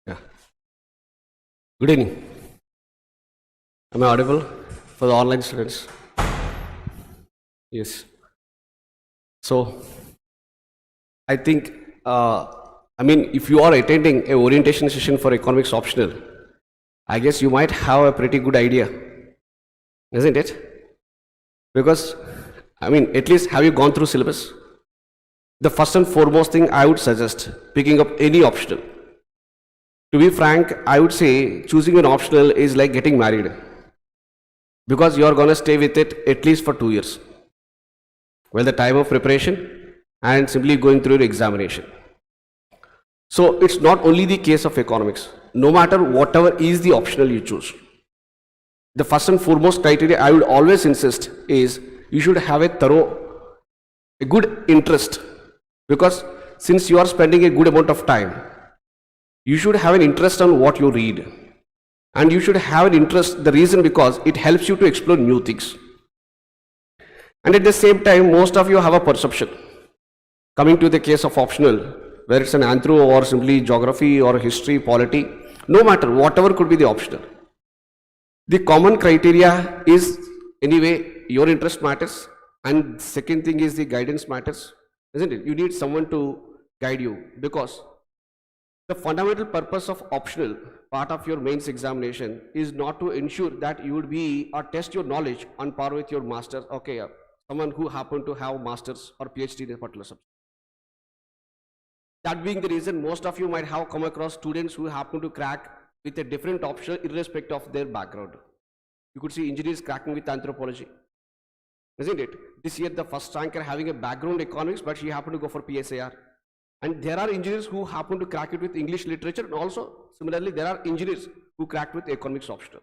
Yeah. Good evening. Am I audible for the online students? Yes. So, I think, if you are attending a orientation session for economics optional, I guess you might have a pretty good idea, isn't it? Because, at least have you gone through syllabus? The first and foremost thing I would suggest, picking up any optional. To be frank, I would say choosing an optional is like getting married, because you are going to stay with it at least for 2 years. Well, the time of preparation and simply going through your examination. So it's not only the case of economics. No matter whatever is the optional you choose, the first and foremost criteria I would always insist is you should have a good interest, because since you are spending a good amount of time, you should have an interest on what you read, and you should have an interest. The reason because it helps you to explore new things, and at the same time most of you have a perception. Coming to the case of optional, where it's an anthro or simply geography or history, polity, no matter whatever could be the optional, the common criteria is anyway your interest matters, and second thing is the guidance matters, isn't it? You need someone to guide you, because the fundamental purpose of optional part of your mains examination is not to ensure that you would be or test your knowledge on par with your masters, someone who happened to have masters or PhD in a particular subject. That being the reason, most of you might have come across students who happen to crack with a different option irrespective of their background. You could see engineers cracking with anthropology, isn't it? This year the first ranker having a background economics, but she happened to go for PSAR. And there are engineers who happen to crack it with English literature, and also similarly there are engineers who cracked with economics optional.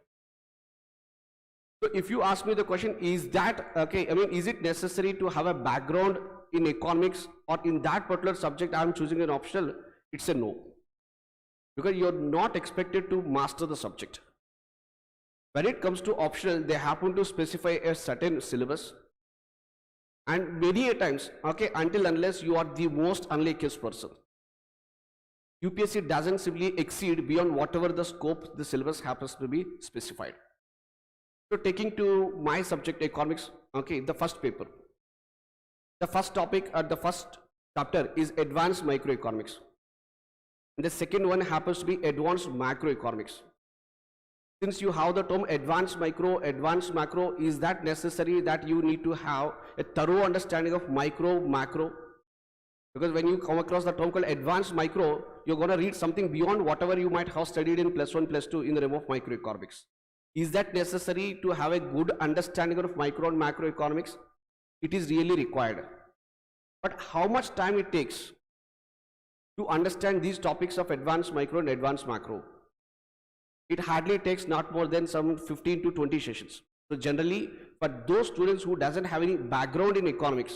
So if you ask me the question, is that is it necessary to have a background in economics or in that particular subject I am choosing an optional? It's a no, because you're not expected to master the subject. When it comes to optional, they happen to specify a certain syllabus, and many a times, until unless you are the most unluckiest person, UPSC doesn't simply exceed beyond whatever the scope the syllabus happens to be specified. So taking to my subject economics, the first paper, the first topic or the first chapter is advanced microeconomics, and the second one happens to be advanced macroeconomics. Since you have the term advanced macro, is that necessary that you need to have a thorough understanding of micro, macro? Because when you come across the term called advanced micro, you're going to read something beyond whatever you might have studied in +1, +2 in the realm of microeconomics. Is that necessary to have a good understanding of micro and macroeconomics? It is really required. But how much time it takes to understand these topics of advanced micro and advanced macro? It hardly takes not more than some 15 to 20 sessions. So generally, for those students who doesn't have any background in economics,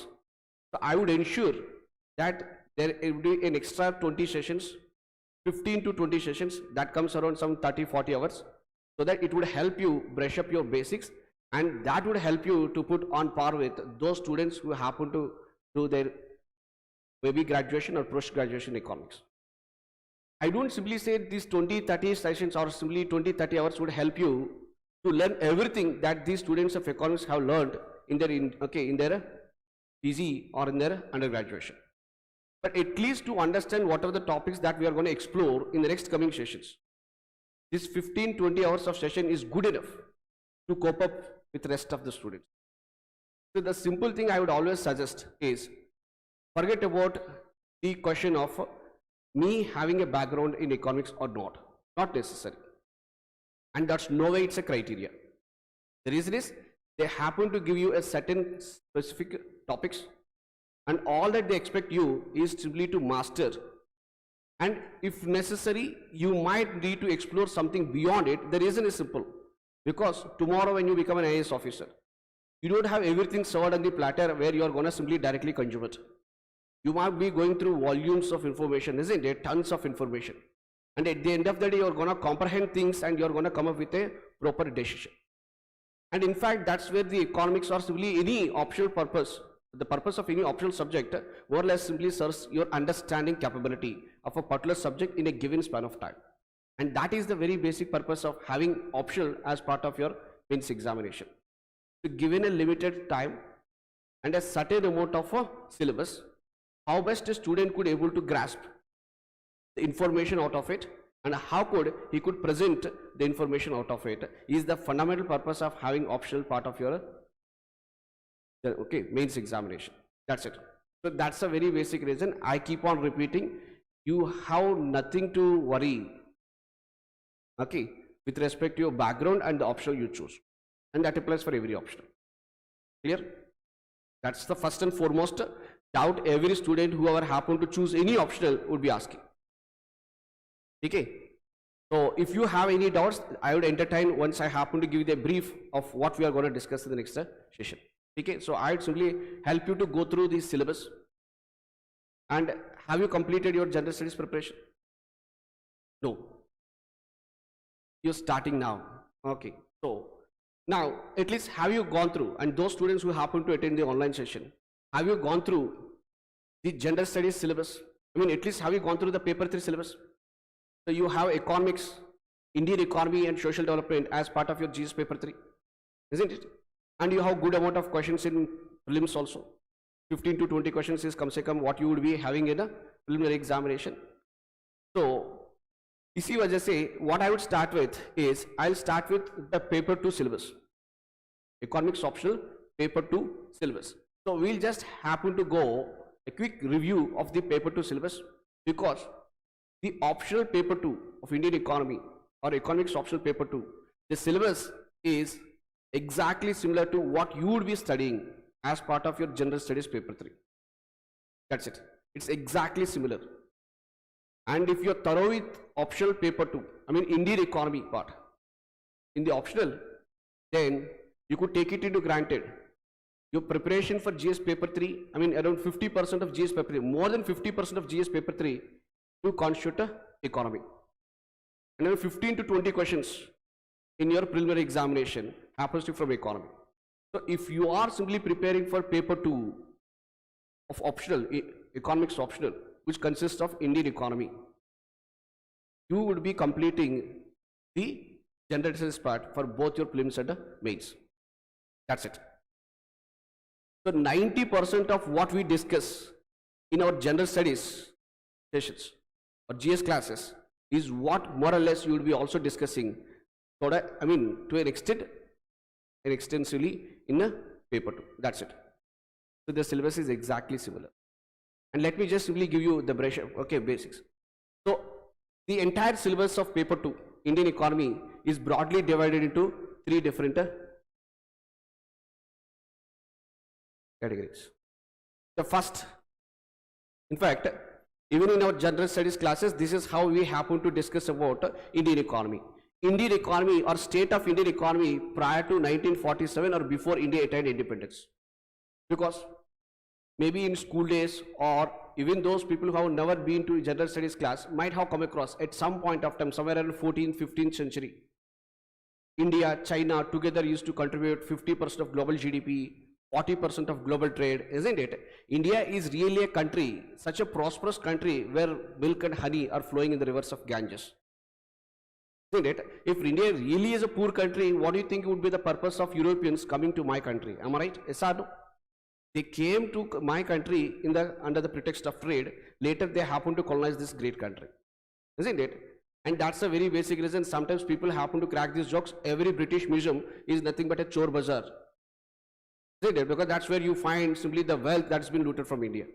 so I would ensure that there will be an extra 20 sessions, 15 to 20 sessions, that comes around some 30-40 hours, so that it would help you brush up your basics, and that would help you to put on par with those students who happen to do their maybe graduation or post-graduation economics. I don't simply say these 20-30 sessions or simply 20-30 hours would help you to learn everything that these students of economics have learned in their PG or in their undergraduation. But at least to understand what are the topics that we are going to explore in the next coming sessions. This 15-20 hours of session is good enough to cope up with the rest of the students. So the simple thing I would always suggest is, forget about the question of me having a background in economics or not necessary, and that's no way it's a criteria. The reason is they happen to give you a certain specific topics, and all that they expect you is simply to master, and if necessary you might need to explore something beyond it. The reason is simple, because tomorrow when you become an IAS officer, you don't have everything served on the platter where you are going to simply directly consume it. You might be going through volumes of information, isn't it? Tons of information. And at the end of the day, you're going to comprehend things and you're going to come up with a proper decision. And in fact, that's where the economics or simply any optional purpose, the purpose of any optional subject, more or less simply serves your understanding capability of a particular subject in a given span of time. And that is the very basic purpose of having optional as part of your mains examination. So given a limited time and a certain amount of a syllabus, how best a student could able to grasp the information out of it and how could he could present the information out of it is the fundamental purpose of having optional part of your mains examination. That's it. So that's a very basic reason. I keep on repeating, you have nothing to worry, okay, with respect to your background and the optional you choose, and that applies for every optional. Clear? That's the first and foremost doubt every student who ever happen to choose any optional would be asking. Okay. So if you have any doubts, I would entertain once I happen to give you the brief of what we are going to discuss in the next session. Okay. So I would simply help you to go through this syllabus. And have you completed your general studies preparation? No. You're starting now. Okay. So now at least have you gone through, and those students who happen to attend the online session, have you gone through the general studies syllabus? I mean, at least have you gone through the paper 3 syllabus? So you have economics, Indian economy and social development as part of your GS paper 3, isn't it? And you have good amount of questions in prelims also. 15 to 20 questions is kam se kam what you would be having in a preliminary examination. So, इसी वजह से what I would start with is, I'll start with the paper 2 syllabus. Economics optional paper 2 syllabus. So we'll just happen to go a quick review of the paper 2 syllabus, because the optional paper 2 of Indian economy or economics optional paper 2, the syllabus is exactly similar to what you would be studying as part of your general studies paper 3. That's it. It's exactly similar. And if you're thorough with optional paper 2, I mean Indian economy part, in the optional, then you could take it into granted. Your preparation for GS paper 3, I mean around 50% of GS paper 3, more than 50% of GS paper 3 to constitute economy. And then 15 to 20 questions in your preliminary examination happens to from economy. So if you are simply preparing for paper 2 of optional, economics optional, which consists of Indian economy, you would be completing the general studies part for both your prelims and mains. That's it. So 90% of what we discuss in our general studies sessions or GS classes is what more or less you will be also discussing, so that, I mean, to an extent and extensively in a paper 2. That's it. So the syllabus is exactly similar. And let me just simply give you the brush, okay, basics. So the entire syllabus of paper 2, Indian economy, is broadly divided into 3 different categories. The first, in fact, even in our general studies classes, this is how we happen to discuss about Indian economy. Indian economy or state of Indian economy prior to 1947 or before India attained independence. Because maybe in school days, or even those people who have never been to general studies class might have come across at some point of time, somewhere around 14th, 15th century, India, China together used to contribute 50% of global GDP, 40% of global trade, isn't it? India is really a country, such a prosperous country where milk and honey are flowing in the rivers of Ganges. Isn't it? If India really is a poor country, what do you think would be the purpose of Europeans coming to my country? Am I right? Yes or no? They came to my country under the pretext of trade. Later they happened to colonize this great country. Isn't it? And that's a very basic reason. Sometimes people happen to crack these jokes. Every British museum is nothing but a chore bazaar. Isn't it? Because that's where you find simply the wealth that's been looted from India.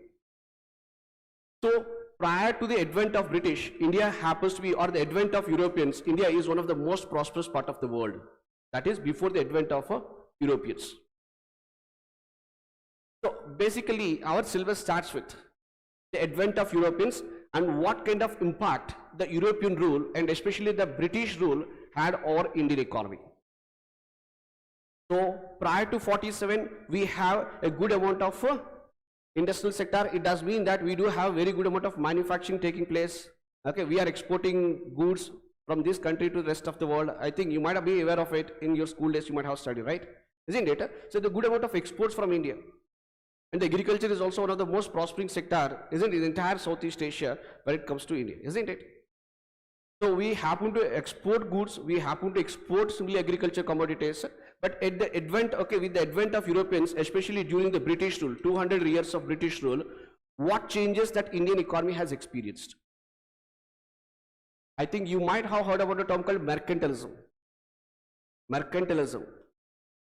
So prior to the advent of British, India happens to be, or the advent of Europeans, India is one of the most prosperous part of the world. That is before the advent of Europeans. So basically our syllabus starts with the advent of Europeans and what kind of impact the European rule and especially the British rule had over Indian economy. So prior to 47, we have a good amount of industrial sector. It does mean that we do have very good amount of manufacturing taking place. Okay, we are exporting goods from this country to the rest of the world. I think you might be aware of it in your school days. You might have studied, right? Isn't it? So the good amount of exports from India. And the agriculture is also one of the most prospering sector, isn't it, in the entire Southeast Asia when it comes to India, isn't it? So we happen to export goods, we happen to export simply agriculture commodities, but at the advent, okay, with the advent of Europeans, especially during the British rule, 200 years of British rule, what changes that Indian economy has experienced? I think you might have heard about a term called mercantilism. Mercantilism,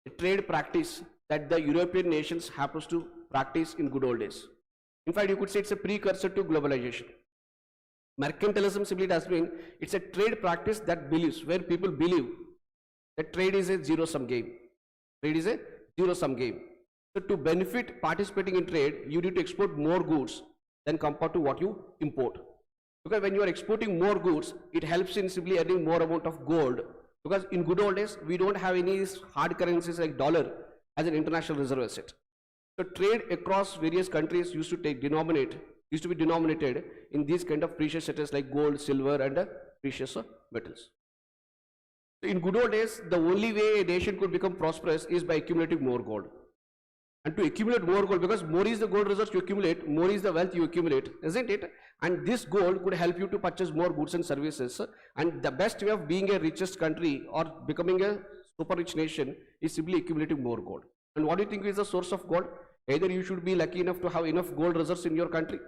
a trade practice that the European nations happens to practice in good old days. In fact, you could say it's a precursor to globalization. Mercantilism simply does mean it's a trade practice that believes, where people believe that trade is a zero-sum game. Trade is a zero-sum game. So to benefit participating in trade, you need to export more goods than compared to what you import. Because when you are exporting more goods, it helps in simply earning more amount of gold. Because in good old days, we don't have any hard currencies like dollar as an international reserve asset. So trade across various countries used to be denominated in these kind of precious metals like gold, silver, and precious metals. So in good old days, the only way a nation could become prosperous is by accumulating more gold. And to accumulate more gold, because more is the gold reserves you accumulate, more is the wealth you accumulate, isn't it? And this gold could help you to purchase more goods and services. And the best way of being a richest country or becoming a super rich nation is simply accumulating more gold. And what do you think is the source of gold? Either you should be lucky enough to have enough gold reserves in your country,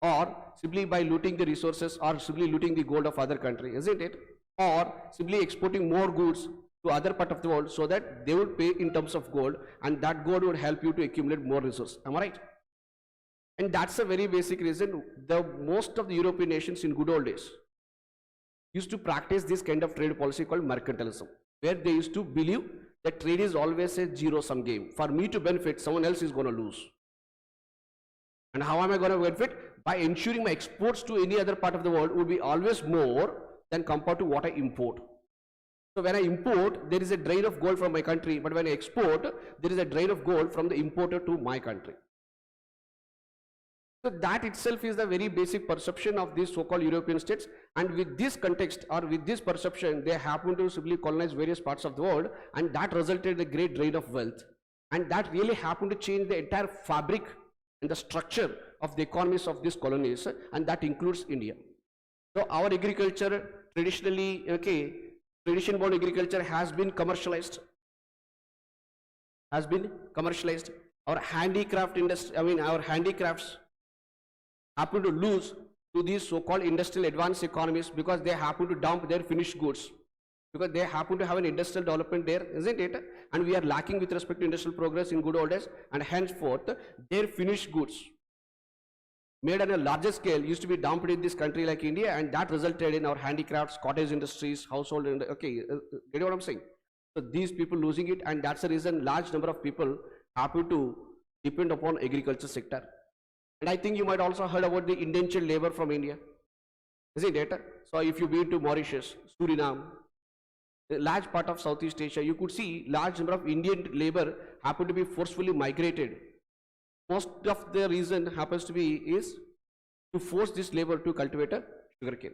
or simply by looting the resources or simply looting the gold of other country, isn't it? Or simply exporting more goods to other part of the world so that they would pay in terms of gold, and that gold would help you to accumulate more resources. Am I right? And that's a very basic reason the most of the European nations in good old days used to practice this kind of trade policy called mercantilism, where they used to believe that trade is always a zero-sum game. For me to benefit, someone else is going to lose. And how am I going to benefit? By ensuring my exports to any other part of the world would be always more than compared to what I import. So when I import, there is a drain of gold from my country, but when I export, there is a drain of gold from the importer to my country. So that itself is the very basic perception of these so-called European states, and with this context or with this perception, they happen to simply colonize various parts of the world, and that resulted in a great drain of wealth. And that really happened to change the entire fabric and the structure of the economies of these colonies, and that includes India. So our agriculture traditionally, tradition-born agriculture has been commercialized. Our handicraft industry, our handicrafts happen to lose to these so-called industrial advanced economies because they happen to dump their finished goods, because they happen to have an industrial development there, isn't it? And we are lacking with respect to industrial progress in good old days, and henceforth their finished goods made on a larger scale used to be dumped in this country like India, and that resulted in our handicrafts, cottage industries, household, get what I'm saying? So these people losing it, and that's the reason large number of people happen to depend upon agriculture sector. And I think you might also heard about the indentured labor from India, isn't it? So if you been to Mauritius, Suriname, a large part of Southeast Asia, you could see large number of Indian labor happen to be forcefully migrated. Most of the reason happens to be is to force this labor to cultivate a sugarcane.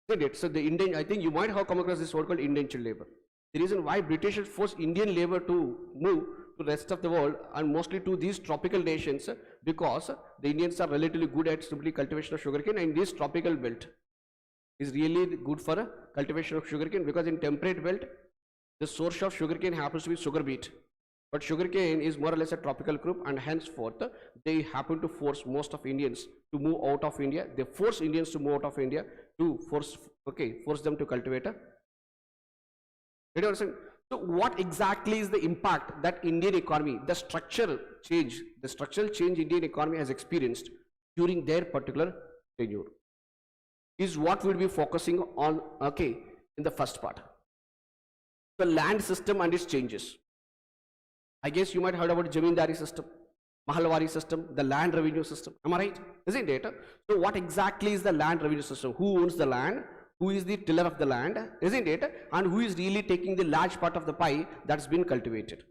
So the I think you might have come across this word called indentured labor. The reason why Britishers forced Indian labor to move to the rest of the world and mostly to these tropical nations, because the Indians are relatively good at simply cultivation of sugarcane, and this tropical belt is really good for cultivation of sugarcane, because in temperate belt the source of sugarcane happens to be sugar beet, but sugarcane is more or less a tropical crop, and henceforth they happen to force most of Indians to move out of India. They force Indians to move out of India to force them to cultivate a. So what exactly is the impact that Indian economy, the structural change Indian economy has experienced during their particular tenure, is what we'll be focusing on, in the first part. The land system and its changes. I guess you might have heard about Jamindari system, Mahalwari system, the land revenue system. Am I right? Isn't it? So what exactly is the land revenue system? Who owns the land? Who is the tiller of the land? Isn't it? And who is really taking the large part of the pie that's been cultivated?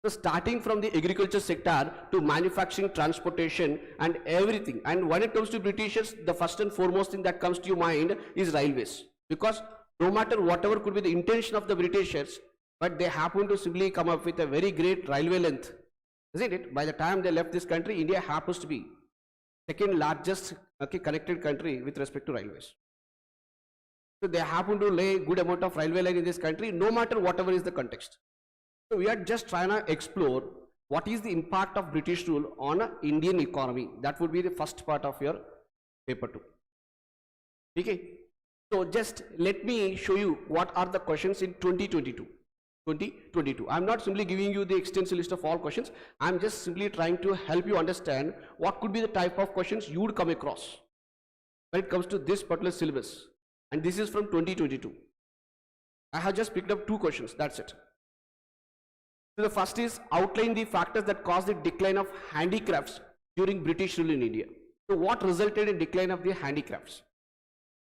So starting from the agriculture sector to manufacturing, transportation, and everything. And when it comes to Britishers, the first and foremost thing that comes to your mind is railways. Because no matter whatever could be the intention of the Britishers, but they happen to simply come up with a very great railway length, isn't it? By the time they left this country, India happens to be second largest okay, connected country with respect to railways. So they happen to lay good amount of railway line in this country, no matter whatever is the context. So we are just trying to explore what is the impact of British rule on Indian economy. That would be the first part of your paper 2. Okay. So just let me show you what are the questions in 2022. I'm not simply giving you the extensive list of all questions. I'm just simply trying to help you understand what could be the type of questions you would come across when it comes to this particular syllabus. And this is from 2022. I have just picked up 2 questions. That's it. So the first is outline the factors that caused the decline of handicrafts during British rule in India. So what resulted in decline of the handicrafts?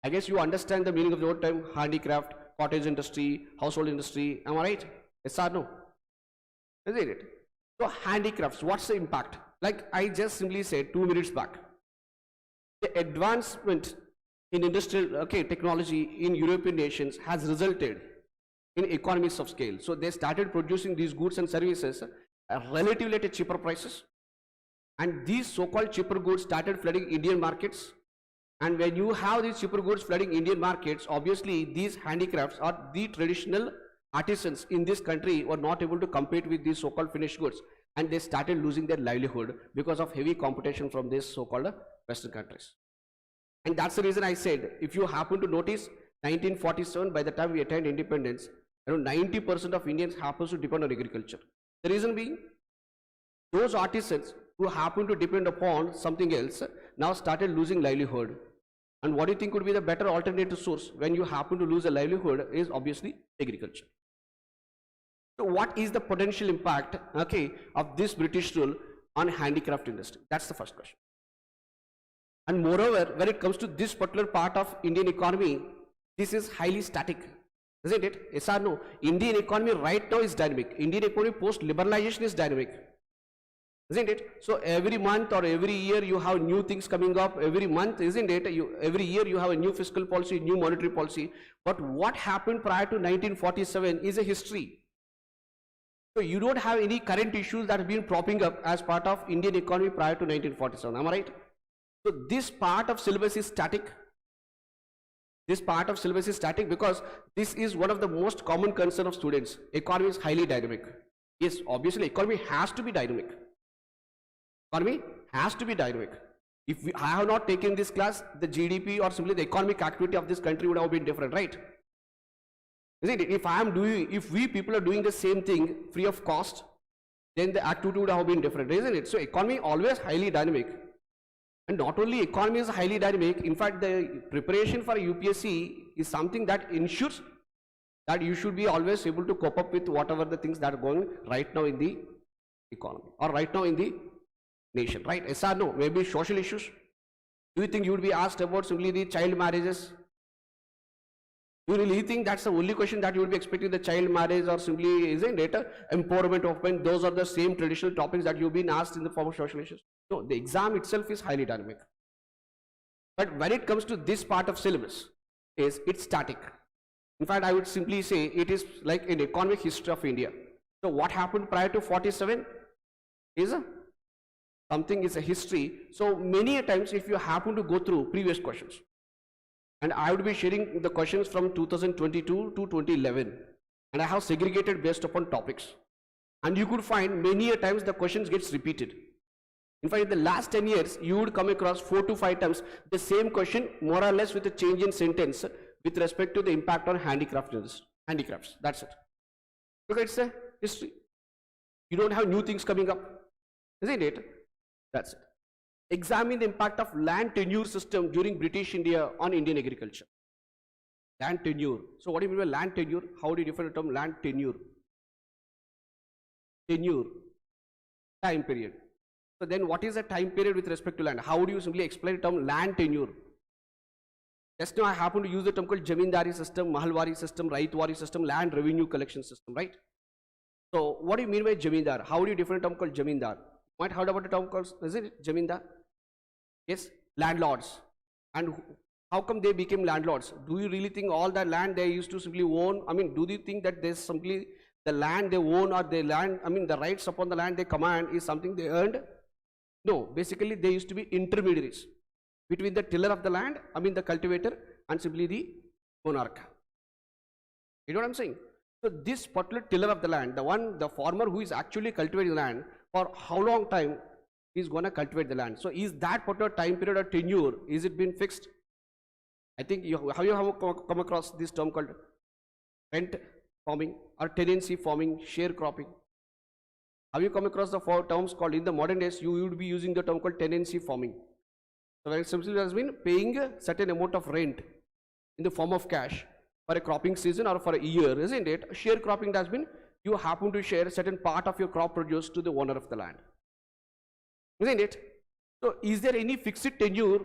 I guess you understand the meaning of the word term handicraft, cottage industry, household industry. Am I right? Yes or no? Isn't it? So handicrafts, what's the impact? Like I just simply said 2 minutes back. The advancement in industrial technology in European nations has resulted in economies of scale. So they started producing these goods and services relatively at cheaper prices. And these so-called cheaper goods started flooding Indian markets. And when you have these cheaper goods flooding Indian markets, obviously these handicrafts or the traditional artisans in this country were not able to compete with these so-called finished goods. And they started losing their livelihood because of heavy competition from these so-called Western countries. And that's the reason I said, if you happen to notice, 1947, by the time we attained independence, around 90% of Indians happens to depend on agriculture. The reason being, those artisans who happen to depend upon something else now started losing livelihood. And what do you think would be the better alternative source when you happen to lose a livelihood is obviously agriculture. So what is the potential impact, of this British rule on handicraft industry? That's the first question. And moreover, when it comes to this particular part of Indian economy, this is highly static, isn't it? Yes or no? Indian economy right now is dynamic. Indian economy post-liberalization is dynamic, isn't it? So every month or every year you have new things coming up. Every month, isn't it? Every year you have a new fiscal policy, new monetary policy. But what happened prior to 1947 is a history. So you don't have any current issues that have been propping up as part of Indian economy prior to 1947. Am I right? So this part of syllabus is static. This part of syllabus is static because this is one of the most common concern of students. Economy is highly dynamic. Yes, obviously economy has to be dynamic. Economy has to be dynamic. If I have not taken this class, the GDP or simply the economic activity of this country would have been different, right? Isn't it? If we people are doing the same thing free of cost, then the activity would have been different, isn't it? So economy always highly dynamic. And not only economy is highly dynamic, in fact, the preparation for UPSC is something that ensures that you should be always able to cope up with whatever the things that are going right now in the economy or right now in the nation, right? Yes or no? Maybe social issues. Do you think you would be asked about simply the child marriages? Do you really think that's the only question that you would be expecting, the child marriage or simply, isn't it, empowerment of women? Those are the same traditional topics that you've been asked in the form of social issues. No, the exam itself is highly dynamic. But when it comes to this part of syllabus, it's static. In fact, I would simply say it is like an economic history of India. So what happened prior to 47 is something is a history. So many a times if you happen to go through previous questions, and I would be sharing the questions from 2022 to 2011, and I have segregated based upon topics. And you could find many a times the questions gets repeated. In fact, in the last 10 years, you would come across 4 to 5 times the same question, more or less with a change in sentence with respect to the impact on handicrafts. That's it. Look, it's a history. You don't have new things coming up, isn't it? That's it. Examine the impact of land tenure system during British India on Indian agriculture. Land tenure. So what do you mean by land tenure? How do you define the term land tenure? Tenure, time period. So then what is the time period with respect to land? How do you simply explain the term land tenure? Just now I happen to use the term called Jamindari system, Mahalwari system, Raitwari system, land revenue collection system, right? So what do you mean by Jamindar? How do you define a term called Jamindar? You might heard about a term called, is it Jamindar? Yes, landlords. And how come they became landlords? Do you really think all that land they used to simply own? I mean, do you think that there's simply the land they own or the land, I mean the rights upon the land they command is something they earned? No, basically they used to be intermediaries. between the tiller of the land, the cultivator, and simply the monarch. You know what I'm saying? So this particular tiller of the land, the farmer who is actually cultivating the land, for how long time is going to cultivate the land? So is that particular time period or tenure, is it been fixed? I think have you come across this term called rent farming or tenancy farming, sharecropping? Have you come across the four terms called, in the modern days, you would be using the term called tenancy farming. So very simply has been paying a certain amount of rent in the form of cash for a cropping season or for a year, isn't it? Sharecropping has been, you happen to share a certain part of your crop produce to the owner of the land, isn't it? So is there any fixed tenure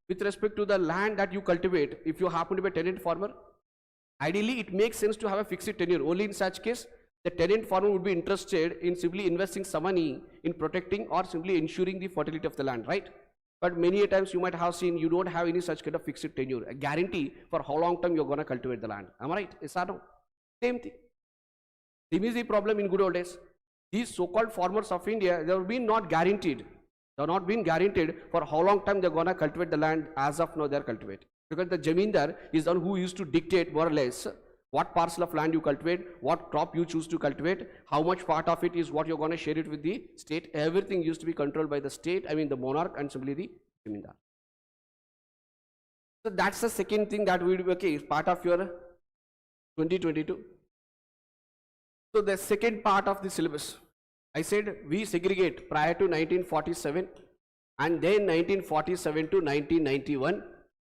with respect to the land that you cultivate if you happen to be a tenant farmer? Ideally, it makes sense to have a fixed tenure. Only in such case, the tenant farmer would be interested in simply investing some money in protecting or simply ensuring the fertility of the land, right? But many a times you might have seen, you don't have any such kind of fixed tenure, a guarantee for how long time you're going to cultivate the land. Am I right? Is that no? Same thing. Same is the problem in good old days. These so-called farmers of India, they have been not guaranteed. They have not been guaranteed for how long time they're going to cultivate the land. As of now, they're cultivating. Because the Jamindar is the one who used to dictate more or less what parcel of land you cultivate, what crop you choose to cultivate, how much part of it is what you're going to share it with the state. Everything used to be controlled by the state, the monarch and simply the Jamindar. So that's the second thing that we do, okay, is part of your 2022. So the second part of the syllabus, I said we segregate prior to 1947 and then 1947 to 1991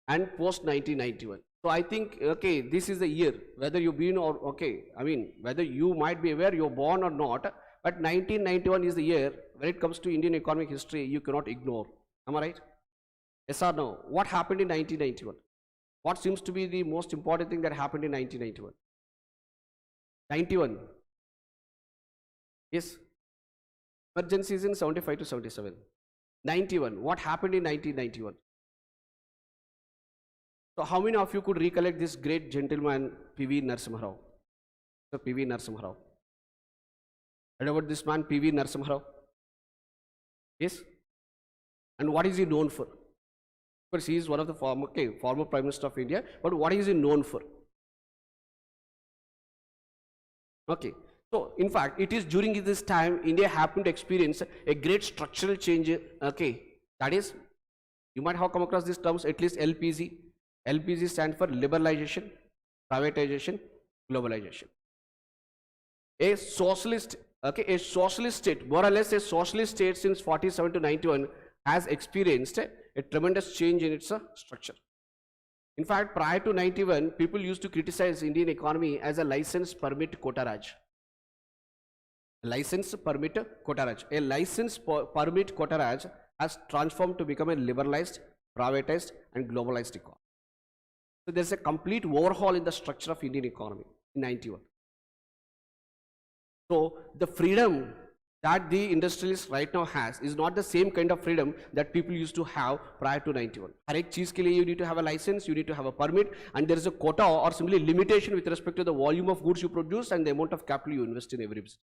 and post 1991. So I think, okay, this is the year, whether you've been or, okay, whether you might be aware you're born or not, but 1991 is the year when it comes to Indian economic history you cannot ignore. Am I right? Yes or no? What happened in 1991? What seems to be the most important thing that happened in 1991? 91. Yes. Emergencies in 75 to 77. 91. What happened in 1991? So how many of you could recollect this great gentleman, P.V. Narasimha Rao? So P.V. Narasimha Rao. Heard about this man, P.V. Narasimha Rao? Yes? And what is he known for? Of course, he is one of the former Prime Minister of India, but what is he known for? Okay. So, in fact, it is during this time, India happened to experience a great structural change, okay. That is, you might have come across these terms, at least LPZ. LPZ stands for liberalization, privatization, globalization. A socialist, okay, a socialist state, more or less a socialist state since 47 to 91 has experienced a tremendous change in its structure. In fact, prior to 91, people used to criticize Indian economy as a license permit quota raj. License permit quota raj. A license permit quota raj has transformed to become a liberalized, privatized and globalized economy. So there's a complete overhaul in the structure of Indian economy in 91. So the freedom that the industrialist right now has is not the same kind of freedom that people used to have prior to 91. Har ek cheez ke liye you need to have a license, you need to have a permit, and there is a quota or simply limitation with respect to the volume of goods you produce and the amount of capital you invest in every business.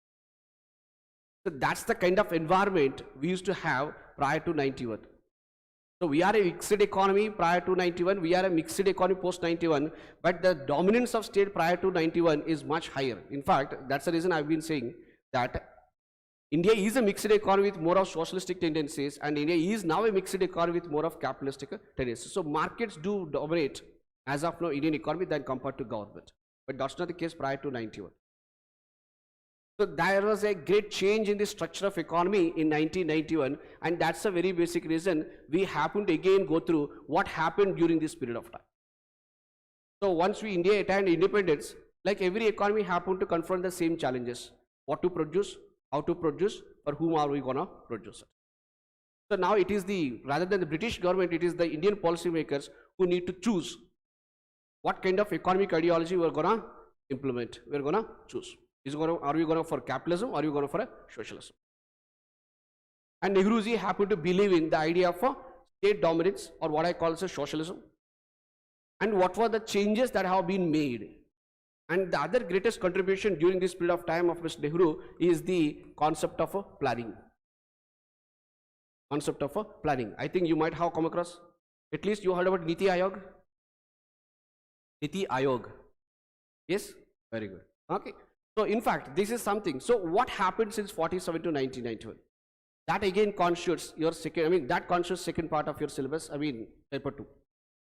So that's the kind of environment we used to have prior to 91. So we are a mixed economy prior to 91, we are a mixed economy post 91, but the dominance of state prior to 91 is much higher. In fact, that's the reason I've been saying that India is a mixed economy with more of socialistic tendencies, and India is now a mixed economy with more of capitalistic tendencies. So markets do dominate as of now Indian economy than compared to government, but that's not the case prior to 91. So there was a great change in the structure of economy in 1991, and that's a very basic reason we happen to again go through what happened during this period of time. So once India attained independence, like every economy happened to confront the same challenges. What to produce, how to produce, for whom are we gonna produce it. So now it is rather than the British government, it is the Indian policymakers who need to choose what kind of economic ideology we're gonna implement, we're gonna choose. Are we going for capitalism or are we going for a socialism? And Nehruji happened to believe in the idea of state dominance, or what I call as a socialism. And what were the changes that have been made? And the other greatest contribution during this period of time of Mr. Nehru is the concept of planning. Concept of planning. I think you might have come across. At least you heard about Niti Ayog? Niti Ayog. Yes? Very good. Okay. So in fact, this is something. So what happened since 47 to 1991? That again constitutes your second, that constitutes second part of your syllabus, paper 2.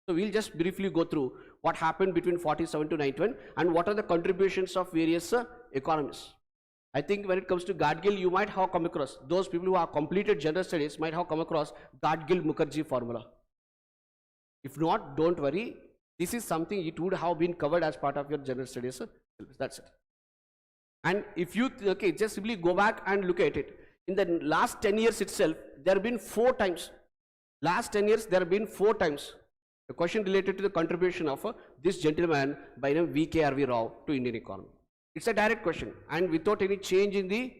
So we'll just briefly go through what happened between 47 to 91 and what are the contributions of various economists. I think when it comes to Gadgil, you might have come across, those people who have completed general studies might have come across Gadgil-Mukherjee formula. If not, don't worry. This is something it would have been covered as part of your general studies syllabus. That's it. And if you, just simply go back and look at it. In the last 10 years itself, there have been 4 times. Last 10 years, there have been 4 times. A question related to the contribution of this gentleman by name V.K.R.V. Rao to Indian economy. It's a direct question, and without any change in the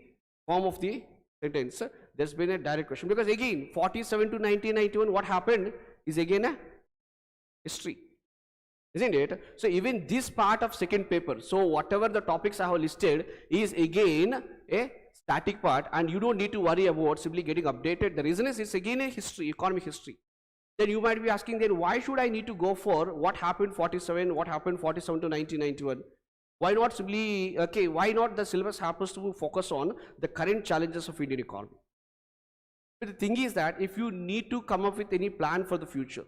form of the sentence, there's been a direct question. Because again, 47 to 1991, what happened is again a history, isn't it? So even this part of second paper, so whatever the topics I have listed is again a static part, and you don't need to worry about simply getting updated. The reason is it's again a history, economic history. Then you might be asking, then why should I need to go for what happened 47, what happened 47 to 1991? Why not simply, why not the syllabus happens to focus on the current challenges of Indian economy? But the thing is that if you need to come up with any plan for the future,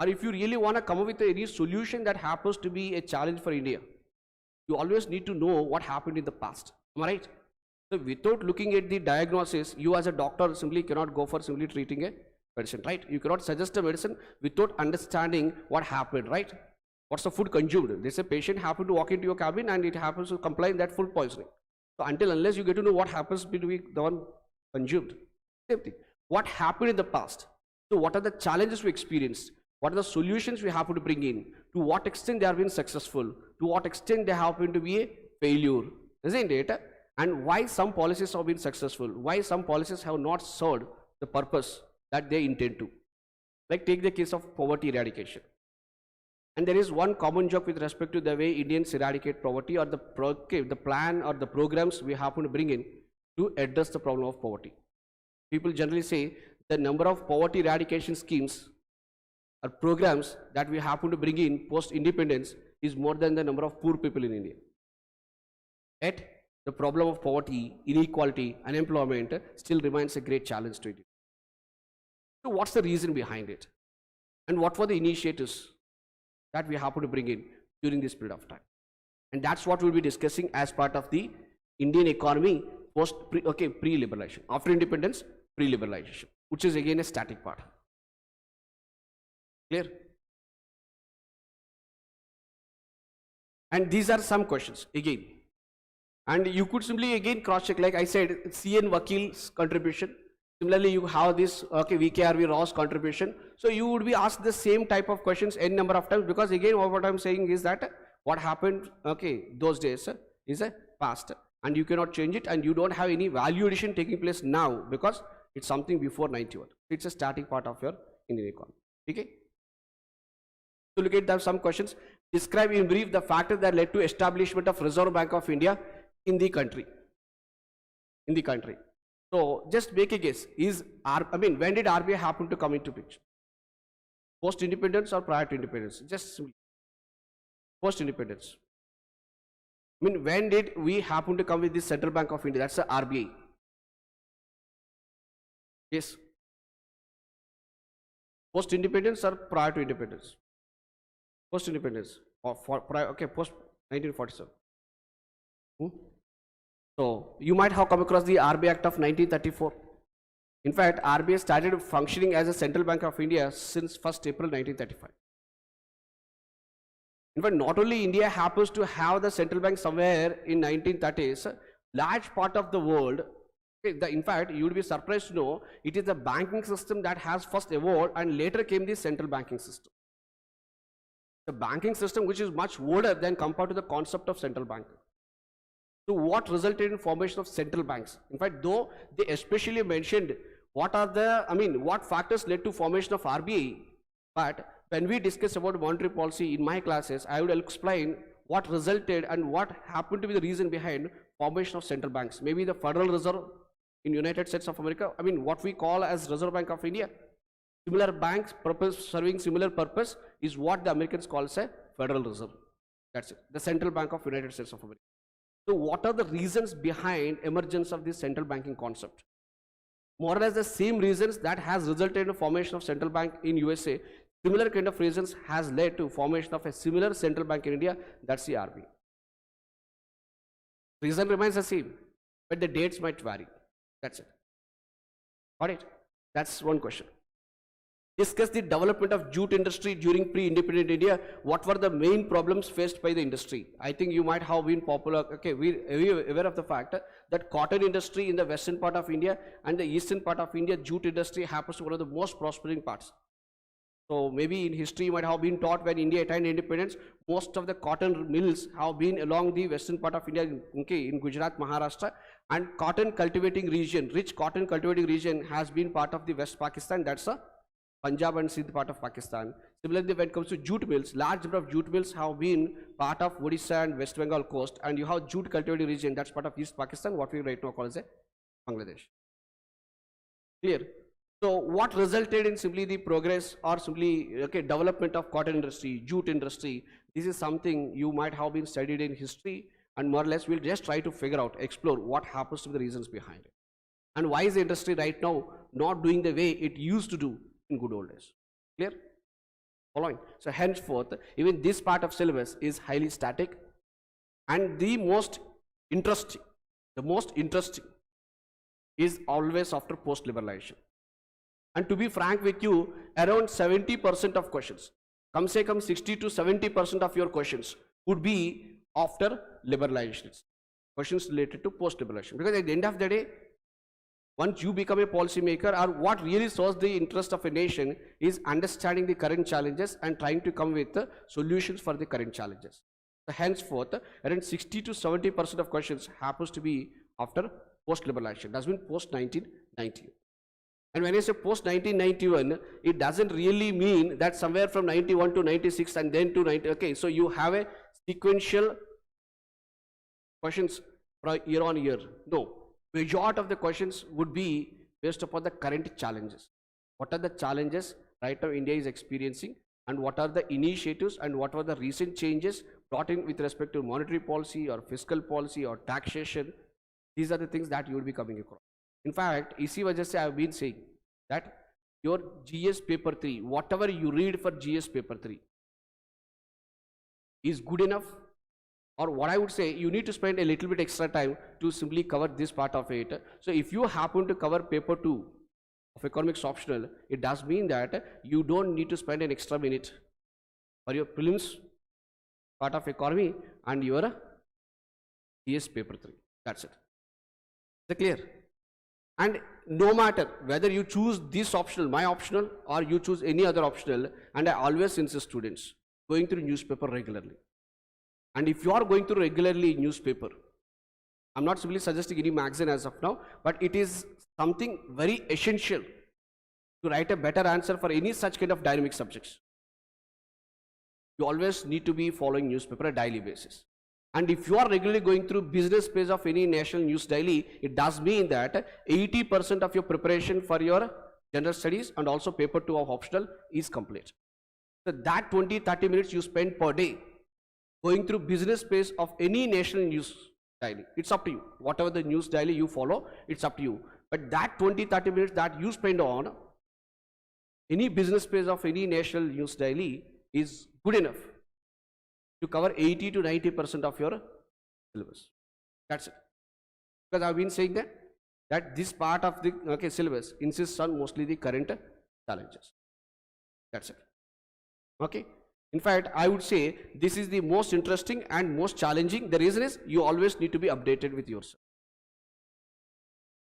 or if you really want to come up with any solution that happens to be a challenge for India, you always need to know what happened in the past. Am I right? So without looking at the diagnosis, you as a doctor simply cannot go for simply treating a medicine, right? You cannot suggest a medicine without understanding what happened, right? What's the food consumed? There's a patient happened to walk into your cabin and it happens to comply in that food poisoning. So until unless you get to know what happens between the one consumed, same thing. What happened in the past? So what are the challenges we experienced? What are the solutions we happen to bring in? To what extent they have been successful? To what extent they happen to be a failure? Isn't it? And why some policies have been successful? Why some policies have not served the purpose that they intend to? Like take the case of poverty eradication. And there is one common joke with respect to the way Indians eradicate poverty, or the plan or the programs we happen to bring in to address the problem of poverty. People generally say the number of poverty eradication schemes or programs that we happen to bring in post-independence is more than the number of poor people in India. Yet, the problem of poverty, inequality, unemployment still remains a great challenge to India. So what's the reason behind it? And what were the initiatives that we happen to bring in during this period of time? And that's what we'll be discussing as part of the Indian economy pre-liberalization. After independence, pre-liberalization, which is again a static part. Clear? And these are some questions again. And you could simply again cross-check, like I said, CN Vakil's contribution. Similarly, you have this V.K.R.V. RAU'S contribution. So you would be asked the same type of questions n number of times, because again what I'm saying is that what happened those days is a past, and you cannot change it, and you don't have any value addition taking place now because it's something before 91. It's a static part of your Indian economy. Okay. So look at some questions. Describe in brief the factors that led to establishment of Reserve Bank of India in the country. So just make a guess. When did RBI happen to come into picture? Post-independence or prior to independence? Just post-independence. When did we happen to come with this Central Bank of India? That's the RBI. Yes. Post-independence or prior to independence? Post-independence. Post 1947. So you might have come across the RBI Act of 1934. In fact, RBI started functioning as a Central Bank of India since 1st April 1935. In fact, not only India happens to have the central bank somewhere in 1930s, large part of the world, in fact, you would be surprised to know it is the banking system that has first evolved, and later came the central banking system. The banking system which is much older than compared to the concept of central bank. So what resulted in formation of central banks? In fact, though they especially mentioned what factors led to formation of RBI, but when we discuss about monetary policy in my classes, I will explain what resulted and what happened to be the reason behind formation of central banks. Maybe the Federal Reserve in United States of America, what we call as Reserve Bank of India, Similar banks serving similar purpose is what the Americans call as a Federal Reserve. That's it, the Central Bank of United States of America. So what are the reasons behind emergence of this central banking concept? More or less the same reasons that has resulted in the formation of central bank in USA. Similar kind of reasons has led to formation of a similar central bank in India, that's the RBI. Reason remains the same, but the dates might vary. That's it. Got it? That's one question. Discuss the development of jute industry during pre-independent India. What were the main problems faced by the industry? I think you might have been popular. Okay, we're aware of the fact that cotton industry in the western part of India and the eastern part of India, jute industry happens to be one of the most prospering parts. So maybe in history you might have been taught when India attained independence, most of the cotton mills have been along the western part of India, okay, in Gujarat, Maharashtra, and cotton cultivating region, rich cotton cultivating region has been part of the West Pakistan, that's a Punjab and Sindh part of Pakistan. Similarly, when it comes to jute mills, large number of jute mills have been part of Odisha and West Bengal coast, and you have jute cultivating region, that's part of East Pakistan, what we right now call as a Bangladesh. Clear? So what resulted in simply the progress or simply development of cotton industry, jute industry? This is something you might have been studied in history, and more or less we'll just try to figure out, explore what happens to the reasons behind it. And why is the industry right now not doing the way it used to do in good old days? Clear? Following. So henceforth, even this part of syllabus is highly static, and the most interesting is always after post-liberalization. And to be frank with you, around 70% of questions, come say 60 to 70% of your questions would be after liberalizations, questions related to post-liberalization. Because at the end of the day, once you become a policymaker, or what really serves the interest of a nation is understanding the current challenges and trying to come with solutions for the current challenges. So henceforth, around 60 to 70% of questions happens to be after post-liberalization. That's been post-1990. And when I say post-1991, it doesn't really mean that somewhere from 91 to 96 and then to 90, okay, so you have a sequential questions year on year. No, majority of the questions would be based upon the current challenges. What are the challenges right now India is experiencing, and what are the initiatives and what are the recent changes brought in with respect to monetary policy or fiscal policy or taxation? These are the things that you will be coming across. In fact, इसी वजह से I have been saying that your GS paper 3, whatever you read for GS paper 3 is good enough, or what I would say, you need to spend a little bit extra time to simply cover this part of it. So if you happen to cover paper 2 of economics optional, it does mean that you don't need to spend an extra minute for your prelims part of economy and your GS paper 3. That's it. Is it clear? And no matter whether you choose this optional, my optional, or you choose any other optional, and I always insist students going through newspaper regularly. And if you are going through regularly newspaper, I'm not simply suggesting any magazine as of now, but it is something very essential to write a better answer for any such kind of dynamic subjects. You always need to be following newspaper on a daily basis. And if you are regularly going through business page of any national news daily, it does mean that 80% of your preparation for your general studies and also paper 2 of optional is complete. So that 20-30 minutes you spend per day going through business page of any national news daily, it's up to you. Whatever the news daily you follow, it's up to you. But that 20-30 minutes that you spend on any business page of any national news daily is good enough to cover 80 to 90% of your syllabus. That's it. Because I've been saying that this part of the syllabus insists on mostly the current challenges. That's it. Okay. In fact, I would say this is the most interesting and most challenging. The reason is you always need to be updated with yourself.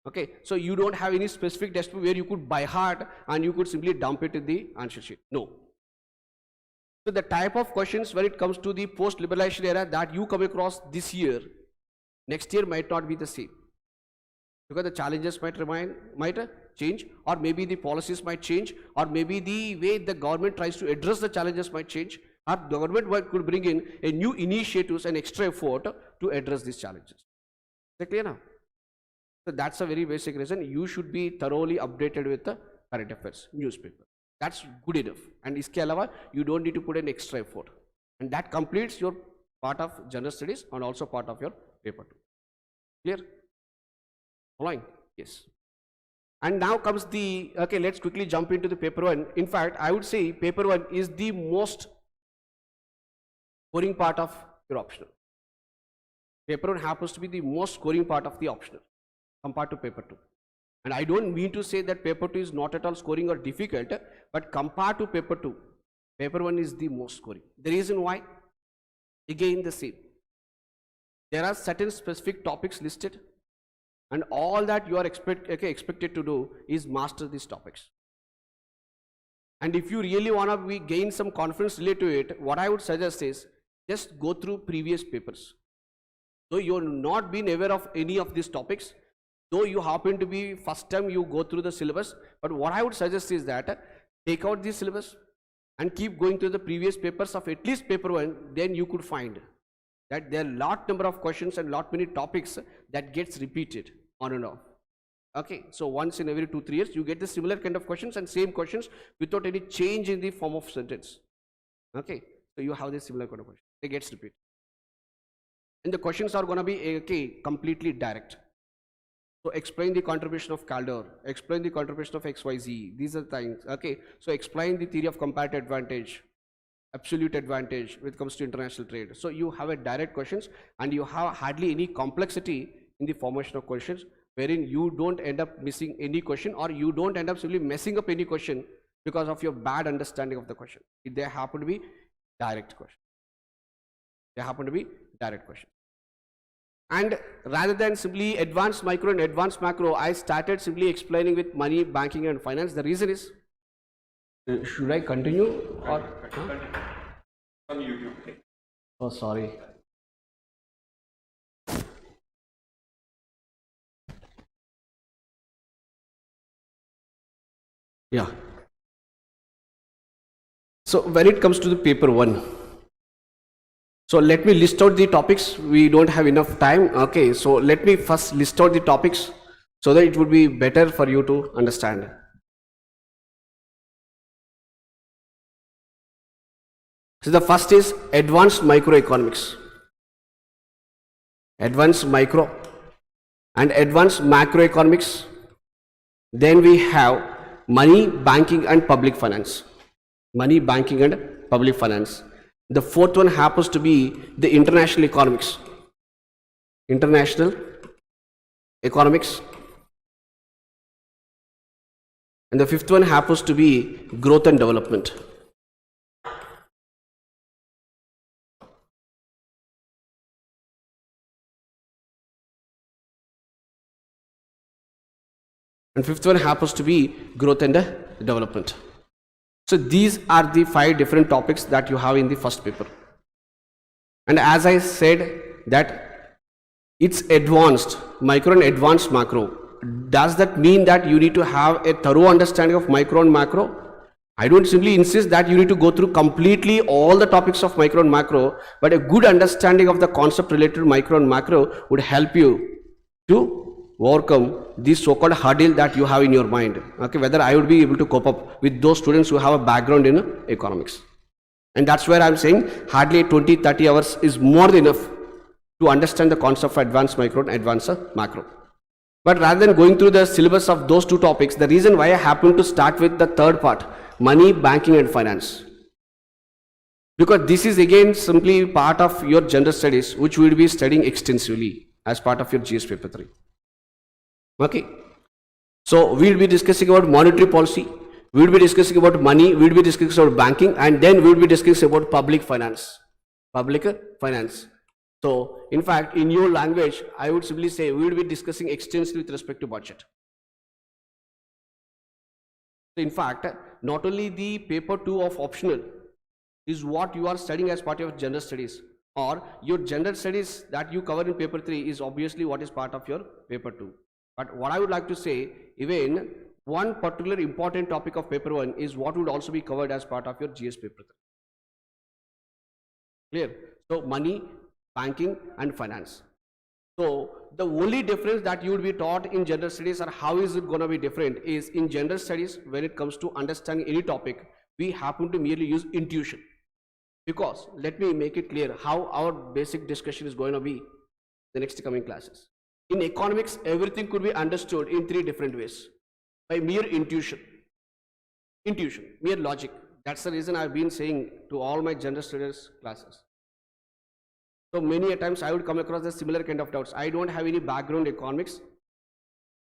Okay. So you don't have any specific textbook where you could by heart and you could simply dump it in the answer sheet. No. So the type of questions when it comes to the post-liberalization era that you come across this year, next year might not be the same. Because the challenges might change, or maybe the policies might change, or maybe the way the government tries to address the challenges might change, or the government could bring in a new initiatives and extra effort to address these challenges. Is that clear now? So that's a very basic reason you should be thoroughly updated with the current affairs newspaper. That's good enough. And iske alawa, you don't need to put an extra effort. And that completes your part of general studies and also part of your paper 2. Clear? Following? Yes. And now comes the, okay, let's quickly jump into the paper 1. In fact, I would say paper 1 is the most scoring part of your optional. Paper 1 happens to be the most scoring part of the optional compared to paper 2. And I don't mean to say that paper 2 is not at all scoring or difficult, but compared to paper 2, paper 1 is the most scoring. The reason why? Again the same. There are certain specific topics listed, and all that you are expected to do is master these topics. And if you really want to gain some confidence related to it, what I would suggest is just go through previous papers. Though you have not been aware of any of these topics, though you happen to be first time you go through the syllabus, but what I would suggest is that take out the syllabus and keep going through the previous papers of at least paper 1, then you could find that there are lot number of questions and lot many topics that gets repeated on and off. Okay, so once in every 2-3 years you get the similar kind of questions and same questions without any change in the form of sentence. Okay, so you have this similar kind of question, it gets repeated. And the questions are going to be completely direct. So explain the contribution of Calder, explain the contribution of XYZ, these are things. Okay, so explain the theory of comparative advantage, absolute advantage when it comes to international trade. So you have a direct questions and you have hardly any complexity in the formation of questions, wherein you don't end up missing any question or you don't end up simply messing up any question because of your bad understanding of the question. They happen to be direct questions. They happen to be direct questions. And rather than simply advanced micro and advanced macro, I started simply explaining with money, banking and finance. The reason is, should I continue or? Continue. On YouTube. Oh, sorry. Yeah. So when it comes to the paper 1, so let me list out the topics. We don't have enough time. Okay, so let me first list out the topics so that it would be better for you to understand. So the first is advanced microeconomics, advanced micro and advanced macroeconomics. Then we have money, banking and public finance. Money, banking and public finance. The fourth one happens to be the international economics. International economics. And the fifth one happens to be growth and development. And fifth one happens to be growth and development. So these are the 5 different topics that you have in the first paper. And as I said that it's advanced micro and advanced macro. Does that mean that you need to have a thorough understanding of micro and macro? I don't simply insist that you need to go through completely all the topics of micro and macro, but a good understanding of the concept related to micro and macro would help you to overcome this so-called hurdle that you have in your mind. Okay, whether I would be able to cope up with those students who have a background in economics. And that's where I'm saying hardly 20-30 hours is more than enough to understand the concept of advanced micro and advanced macro. But rather than going through the syllabus of those 2 topics, the reason why I happen to start with the third part, money, banking and finance, because this is again simply part of your general studies which we will be studying extensively as part of your GS paper 3. Okay, so we will be discussing about monetary policy, we will be discussing about money, we will be discussing about banking, and then we will be discussing about public finance. Public finance. So in fact, in your language, I would simply say we will be discussing extensively with respect to budget. So in fact, not only the paper 2 of optional is what you are studying as part of general studies, or your general studies that you cover in paper 3 is obviously what is part of your paper 2. But what I would like to say, even one particular important topic of paper 1 is what would also be covered as part of your GS paper 3. Clear? So money, banking and finance. So the only difference that you would be taught in general studies, or how is it going to be different, is in general studies, when it comes to understanding any topic, we happen to merely use intuition. Because let me make it clear how our basic discussion is going to be the next coming classes. In economics, everything could be understood in three different ways: by mere intuition, mere logic. That's the reason I've been saying to all my general studies classes. So many a times I would come across a similar kind of doubts. I don't have any background in economics.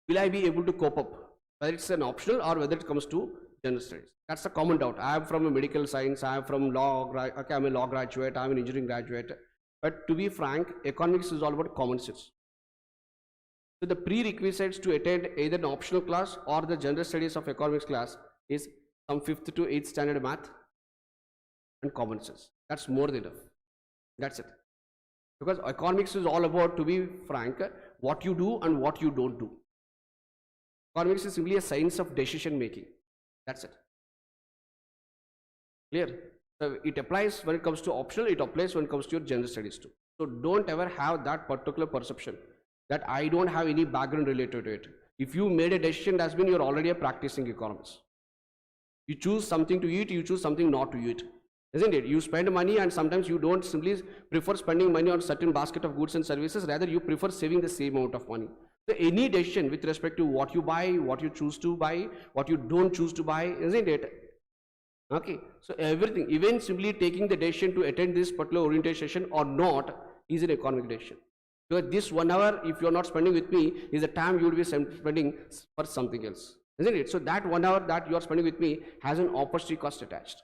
Will I be able to cope up? Whether it's an optional or whether it comes to general studies. That's a common doubt. I am from a medical science, I am from law, okay, I'm a law graduate, I'm an engineering graduate. But to be frank, economics is all about common sense. So the prerequisites to attend either an optional class or the general studies of economics class is some 5th to 8th standard math and common sense. That's more than enough. That's it. Because economics is all about, to be frank, what you do and what you don't do. Economics is simply a science of decision making. That's it. Clear? So it applies when it comes to optional, it applies when it comes to your general studies too. So don't ever have that particular perception that I don't have any background related to it. If you made a decision, that's been you're already a practicing economist. You choose something to eat, you choose something not to eat. Isn't it? You spend money and sometimes you don't simply prefer spending money on certain basket of goods and services, rather you prefer saving the same amount of money. So any decision with respect to what you buy, what you choose to buy, what you don't choose to buy, isn't it? Okay, so everything, even simply taking the decision to attend this particular orientation or not, is an economic decision. Because this 1 hour, if you're not spending with me, is the time you will be spending for something else, isn't it? So that 1 hour that you're spending with me has an opportunity cost attached.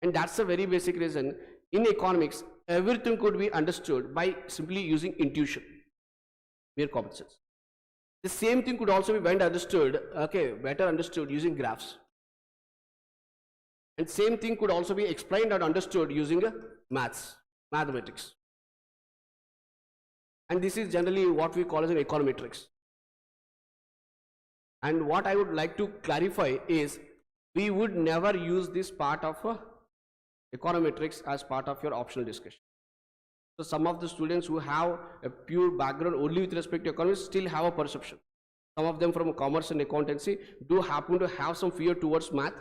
And that's a very basic reason. In economics, everything could be understood by simply using intuition, mere common sense. The same thing could also be better understood using graphs. And same thing could also be explained and understood using mathematics. And this is generally what we call as an econometrics. And what I would like to clarify is, we would never use this part of econometrics as part of your optional discussion. So some of the students who have a pure background only with respect to economics still have a perception. Some of them from commerce and accountancy do happen to have some fear towards math,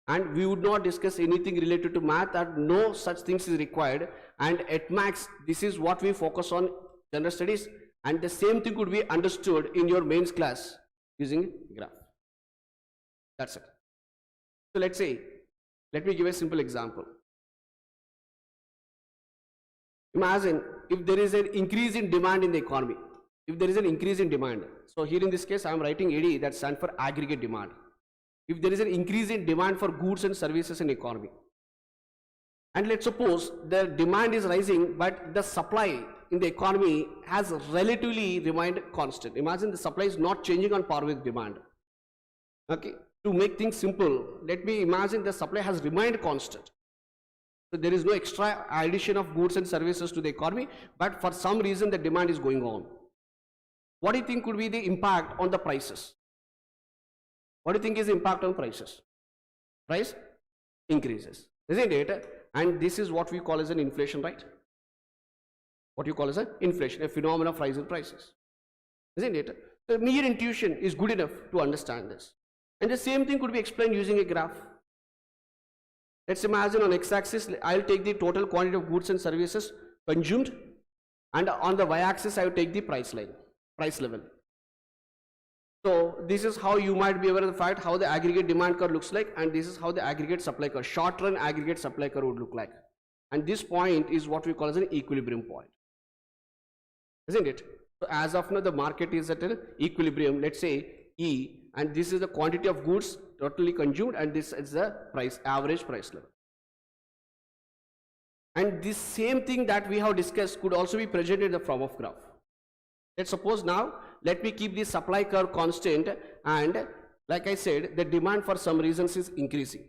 and we would not discuss anything related to math, and no such things is required. And at max, this is what we focus on general studies, and the same thing could be understood in your mains class using graph. That's it. So let me give a simple example. Imagine if there is an increase in demand in the economy. If there is an increase in demand, so here in this case I am writing AD, that stands for aggregate demand. If there is an increase in demand for goods and services in economy, and let's suppose the demand is rising but the supply in the economy has relatively remained constant. Imagine the supply is not changing on par with demand. Okay, to make things simple, let me imagine the supply has remained constant. So there is no extra addition of goods and services to the economy, but for some reason the demand is going on. What do you think could be the impact on the prices? What do you think is the impact on prices? Price increases, isn't it? And this is what we call as an inflation, right? What you call as an inflation, a phenomenon of rise in prices, isn't it? The mere intuition is good enough to understand this. And the same thing could be explained using a graph. Let's imagine on x-axis, I'll take the total quantity of goods and services consumed, and on the y-axis, I will take the price level. So this is how you might be aware of the fact how the aggregate demand curve looks like, and this is how the aggregate supply curve, short run aggregate supply curve would look like. And this point is what we call as an equilibrium point, isn't it? So as of now, the market is at an equilibrium, let's say E, and this is the quantity of goods totally consumed, and this is the price, average price level. And this same thing that we have discussed could also be presented in the form of graph. Let's suppose now, let me keep the supply curve constant, and like I said, the demand for some reasons is increasing.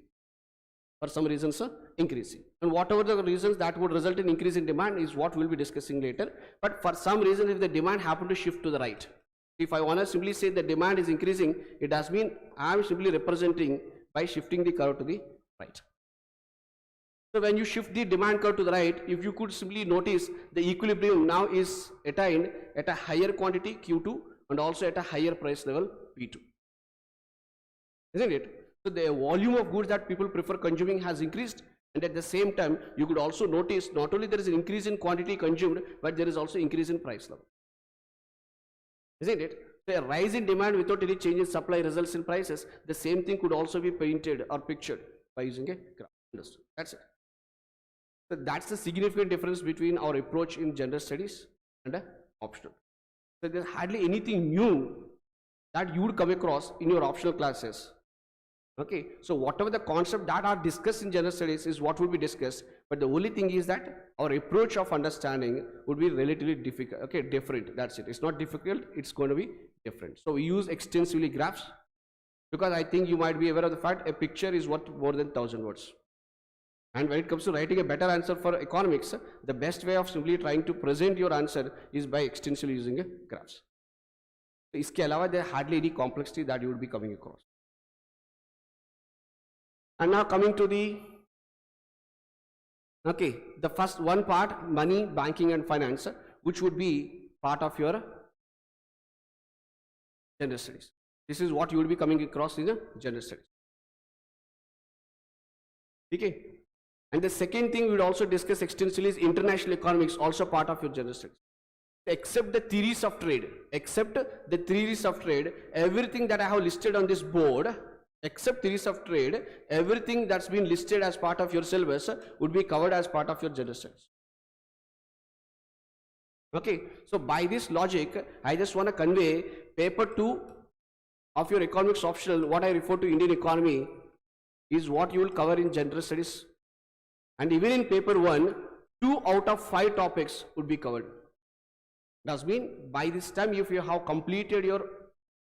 For some reasons increasing, and whatever the reasons that would result in increase in demand is what we'll be discussing later. But for some reason, if the demand happen to shift to the right, if I want to simply say the demand is increasing, it does mean I am simply representing by shifting the curve to the right. So when you shift the demand curve to the right, if you could simply notice the equilibrium now is attained at a higher quantity Q2 and also at a higher price level P2. Isn't it? So the volume of goods that people prefer consuming has increased, and at the same time you could also notice not only there is an increase in quantity consumed, but there is also increase in price level. Isn't it? So a rise in demand without any change in supply results in prices. The same thing could also be painted or pictured by using a graph. Understood? That's it. So that's the significant difference between our approach in general studies and optional. So there's hardly anything new that you would come across in your optional classes. Okay, so whatever the concept that are discussed in general studies is what will be discussed, but the only thing is that our approach of understanding would be relatively difficult. Okay, different. That's it. It's not difficult. It's going to be different. So we use extensively graphs because I think you might be aware of the fact a picture is worth more than 1,000 words. And when it comes to writing a better answer for economics, the best way of simply trying to present your answer is by extensively using graphs. So iske alawa there hardly any complexity that you would be coming across. And now coming to the first one part, money, banking and finance, which would be part of your general studies. This is what you will be coming across in the general studies. Okay. And the second thing we would also discuss extensively is international economics, also part of your general studies. Except the theories of trade, everything that I have listed on this board, except theories of trade, everything that's been listed as part of your syllabus would be covered as part of your general studies. Okay, so by this logic, I just want to convey paper 2 of your economics optional, what I refer to Indian economy, is what you will cover in general studies. And even in paper 1, 2 out of 5 topics would be covered. Does mean by this time, if you have completed your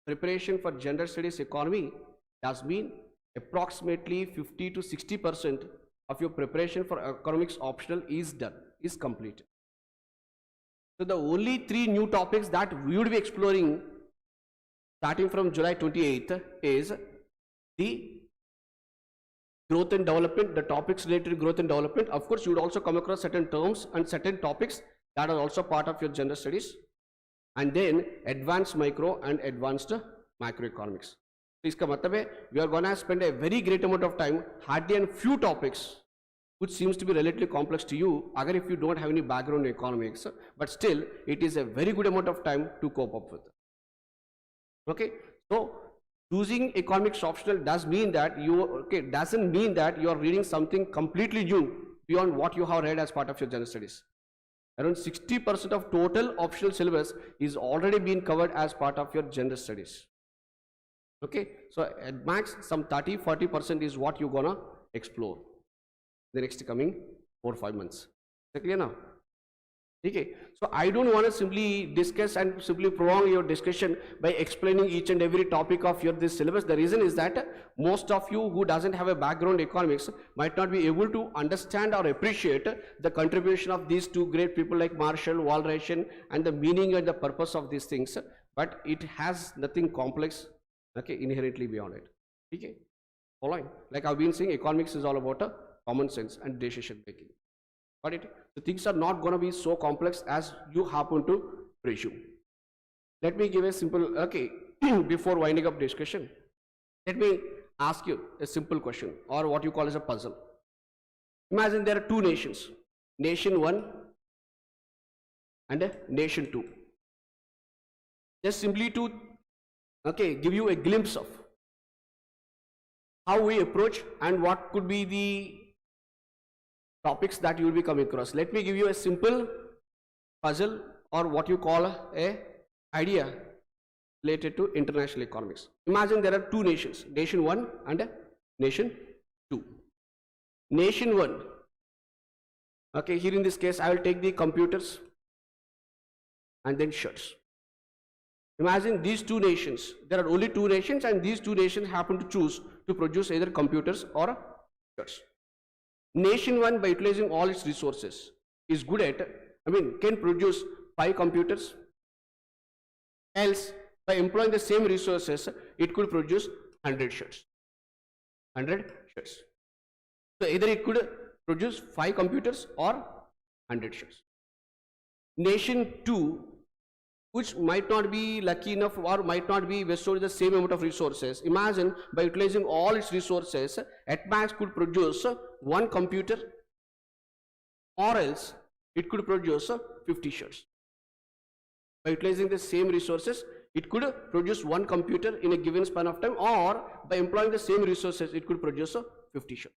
preparation for general studies economy, does mean approximately 50 to 60% of your preparation for economics optional is done, is completed. So the only 3 new topics that we would be exploring starting from July 28th is the growth and development, the topics related to growth and development. Of course, you would also come across certain terms and certain topics that are also part of your general studies. And then advanced micro and advanced macroeconomics. So iska matlab hai, we are going to spend a very great amount of time hardly on few topics which seems to be relatively complex to you, agar if you don't have any background in economics, but still it is a very good amount of time to cope up with. Okay, so choosing economics optional doesn't mean that you are reading something completely new beyond what you have read as part of your general studies. Around 60% of total optional syllabus is already being covered as part of your general studies. Okay, so at max some 30-40% is what you're gonna explore the next coming 4-5 months. Is that clear now? Okay, so I don't want to simply discuss and simply prolong your discussion by explaining each and every topic of your this syllabus. The reason is that most of you who doesn't have a background in economics might not be able to understand or appreciate the contribution of these 2 great people like Marshall, Walrasian, and the meaning and the purpose of these things, but it has nothing complex, okay, inherently beyond it. Okay, following, like I've been saying, economics is all about common sense and decision making. Got it? So things are not going to be so complex as you happen to presume. Let me give a simple, okay, before winding up discussion, let me ask you a simple question or what you call as a puzzle. Imagine there are 2 nations, nation 1 and nation 2. Just simply to, okay, give you a glimpse of how we approach and what could be the topics that you will be coming across. Let me give you a simple puzzle or what you call a idea related to international economics. Imagine there are 2 nations, nation 1 and nation 2. Nation 1, okay, here in this case I will take the computers and then shirts. Imagine these 2 nations, there are only 2 nations and these 2 nations happen to choose to produce either computers or shirts. Nation 1, by utilizing all its resources, is good at, can produce 5 computers. Else, by employing the same resources, it could produce 100 shirts. 100 shirts. So either it could produce 5 computers or 100 shirts. Nation 2, which might not be lucky enough or might not be bestowed with the same amount of resources. Imagine by utilizing all its resources, at max could produce 1 computer, or else it could produce 50 shirts. By utilizing the same resources, it could produce 1 computer in a given span of time, or by employing the same resources, it could produce 50 shirts.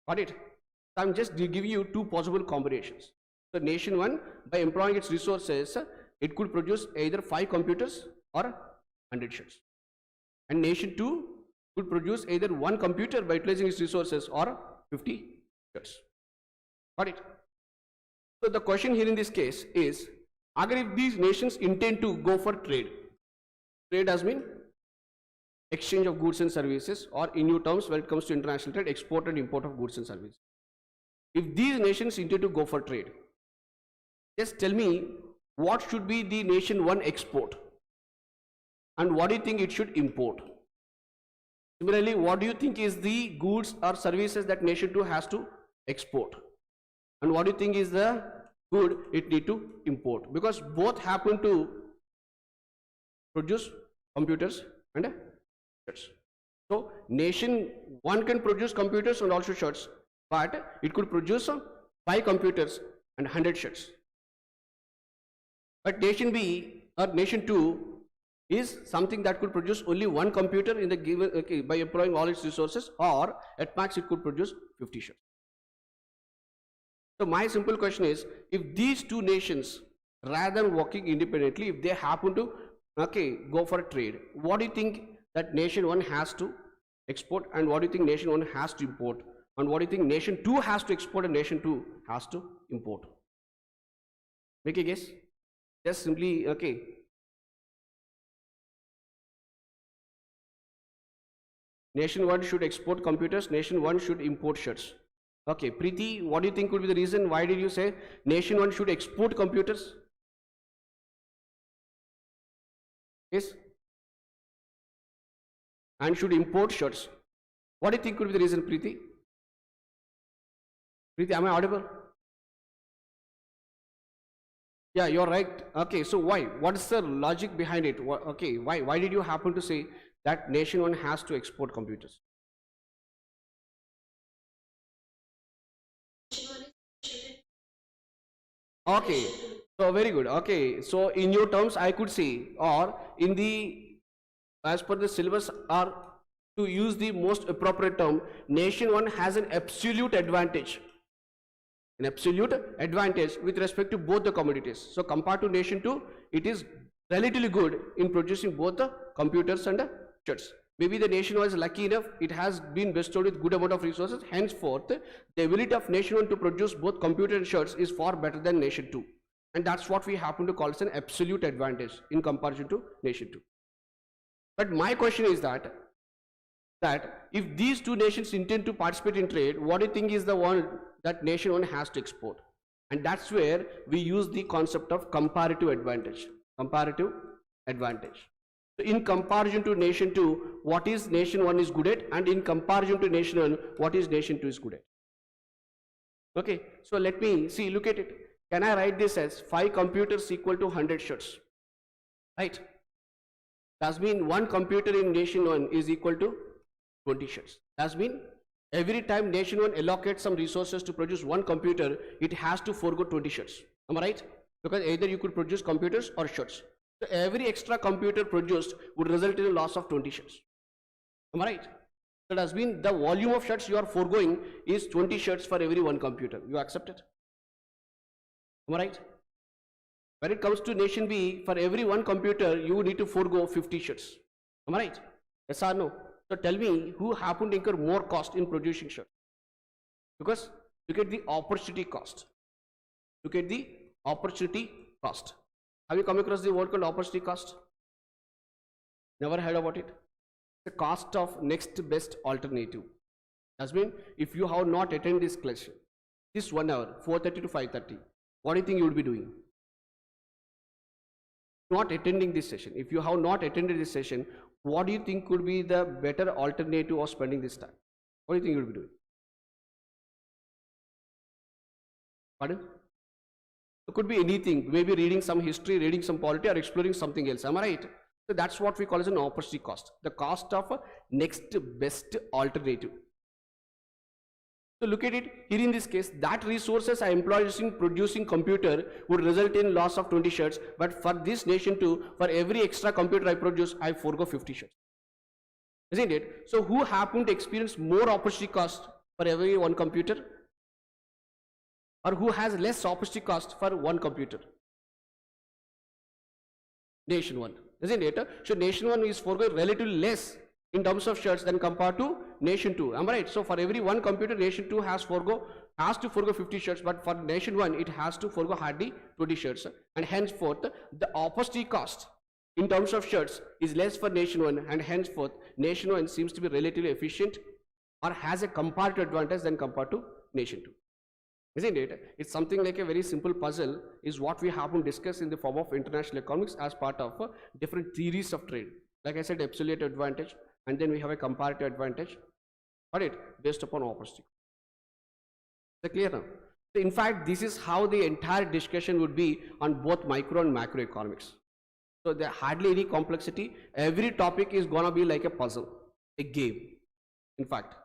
Got it? So I'm just giving you 2 possible combinations. So nation 1, by employing its resources, it could produce either 5 computers or 100 shirts. And nation 2 could produce either 1 computer by utilizing its resources or 50 shirts. Got it? So the question here in this case is, if these nations intend to go for trade, trade has been exchange of goods and services, or in new terms when it comes to international trade, export and import of goods and services. If these nations intend to go for trade, just tell me what should be the nation 1 export and what do you think it should import. Similarly, what do you think is the goods or services that nation 2 has to export, and what do you think is the good it need to import, because both happen to produce computers and shirts. So nation 1 can produce computers and also shirts, but it could produce 5 computers and 100 shirts. But nation B or nation 2 is something that could produce only 1 computer in the given, by employing all its resources, or at max it could produce 50 shirts. So my simple question is, if these 2 nations, rather than working independently, if they happen to go for a trade, what do you think that nation 1 has to export, and what do you think nation 1 has to import, and what do you think nation 2 has to export and nation 2 has to import? Make a guess. Just simply nation 1 should export computers, nation 1 should import shirts. Okay, Preeti, what do you think could be the reason? Why did you say nation 1 should export computers? Yes? And should import shirts. What do you think could be the reason, Preeti? Preeti, am I audible? Yeah, you're right. Okay, so why? What is the logic behind it? Okay, why did you happen to say that nation 1 has to export computers? Okay, so very good. Okay, so in your terms, I could say, or in the, as per the syllabus, or to use the most appropriate term, nation 1 has an absolute advantage. An absolute advantage with respect to both the commodities. So compared to nation 2, it is relatively good in producing both the computers and the shirts. Maybe the nation was lucky enough, it has been bestowed with good amount of resources, henceforth the ability of nation 1 to produce both computer and shirts is far better than nation 2, and that's what we happen to call as an absolute advantage in comparison to nation 2. But my question is that if these 2 nations intend to participate in trade, what do you think is the one that nation 1 has to export? And that's where we use the concept of comparative advantage. Comparative advantage. So in comparison to nation 2, what is nation 1 is good at, and in comparison to nation 1, what is nation 2 is good at. Okay, so let me see, look at it. Can I write this as 5 computers equal to 100 shirts? Right? That means 1 computer in nation 1 is equal to 20 shirts. That means every time nation 1 allocates some resources to produce 1 computer, it has to forego 20 shirts. Am I right? Because either you could produce computers or shirts. So every extra computer produced would result in a loss of 20 shirts. Am I right? So that means the volume of shirts you are foregoing is 20 shirts for every 1 computer. You accept it? Am I right? When it comes to nation B, for every 1 computer, you need to forego 50 shirts. Am I right? Yes or no? So tell me, who happened to incur more cost in producing shirts? Because look at the opportunity cost. Look at the opportunity cost. Have you come across the word called opportunity cost? Never heard about it? The cost of next best alternative. That means if you have not attended this class, this 1 hour, 4:30 to 5:30, what do you think you would be doing? Not attending this session. If you have not attended this session, what do you think could be the better alternative of spending this time? What do you think you will be doing? Pardon? It could be anything, maybe reading some history, reading some polity, or exploring something else. Am I right? So that's what we call as an opportunity cost, the cost of a next best alternative. So look at it here in this case, that resources I employed in producing computer would result in loss of 20 shirts, but for this nation too, for every extra computer I produce, I forego 50 shirts. Isn't it? So who happen to experience more opportunity cost for every one computer? Or who has less opportunity cost for one computer? Nation 1, isn't it? So nation 1 is foregoing relatively less in terms of shirts than compared to nation 2. Am I right? So for every one computer, nation 2 has to forego 50 shirts, but for nation 1, it has to forego hardly 20 shirts. And henceforth, the opportunity cost in terms of shirts is less for nation 1, and henceforth, nation 1 seems to be relatively efficient or has a comparative advantage than compared to nation 2. Isn't it? It's something like a very simple puzzle is what we have to discuss in the form of international economics as part of different theories of trade. Like I said, absolute advantage, and then we have a comparative advantage, got it, based upon opportunity. Is that clear now? So in fact, this is how the entire discussion would be on both micro and macroeconomics. So there hardly any complexity. Every topic is gonna be like a puzzle, a game, in fact.